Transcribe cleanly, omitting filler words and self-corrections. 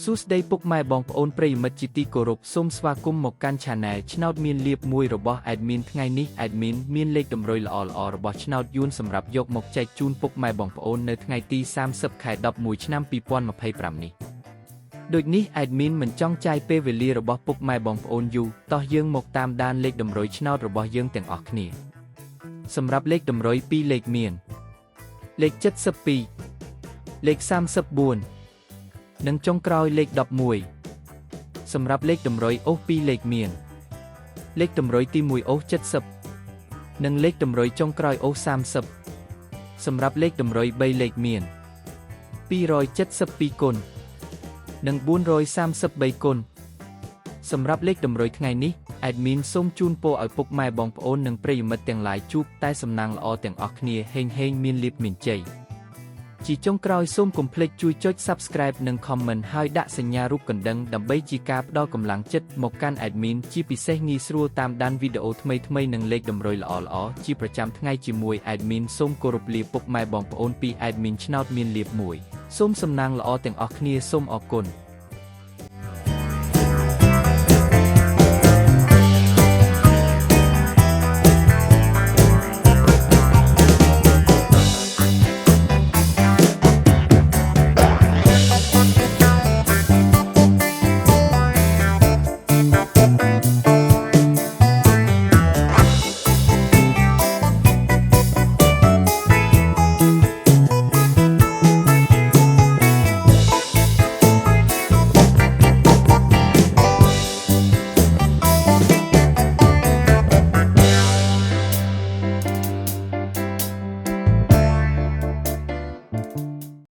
សួស្តីពុកម៉ែបងប្អូនប្រិយមិត្តជាទីគោរពសូមស្វាគមន៍មកកាន់ Channel ឆ្នោតមានលៀបមួយរបស់ Admin ថ្ងៃនេះ Admin មានលេខតម្រុយល្អៗរបស់ឆ្នោតយួនសម្រាប់យកមកចែកជូនពុកម៉ែបងប្អូននៅថ្ងៃទី30 ខែ 11 ឆ្នាំ 2025 នេះដូចនេះ Admin មិនចង់ចាយពេលវេលារបស់ពុកម៉ែបងប្អូនយូរតោះយើងមកតាមដានលេខតម្រុយឆ្នោតរបស់យើងទាំងអស់គ្នាសម្រាប់លេខតម្រុយ2លេខមានលេខ72លេខ34និងចុងក្រោយលេខ11សម្រាប់លេខតម្រុយអូស2លេខមានលេខតម្រុយទី1អូស70និងលេខតម្រុយចុងក្រោយអូស30សម្រាប់លេខតម្រុយ3លេខមាន272គុណនិង433គុណសម្រាប់លេខតម្រុយថ្ងៃនេះ Admin សូមជូនពរឲ្យពុកម៉ែបងប្អូននិងប្រិយមិត្តទាំងឡាយជួបតែសំណាងល្អទាំងអស់គ្នាហេងមានលាភមានជ័យជាចុងក្រោយសូមកុំភ្លេចជួយចុច Subscribe និង Comment ហើយដាក់សញ្ញារូបកណ្ដឹងដើម្បីជាការផ្ដល់កម្លាំងចិត្តមកកាន់ Admin ជាពិសេសងាយស្រួលតាមដានវីដេអូថ្មីៗនិងលេខតម្រុយល្អៗជាប្រចាំថ្ងៃជាមួយ Admin សូមគោរពលាពុកម៉ែបងប្អូនពី Admin ឆ្នោតមានលាភមួយសូមសំណាងល្អទាំងអស់គ្នាសូមអរគុណ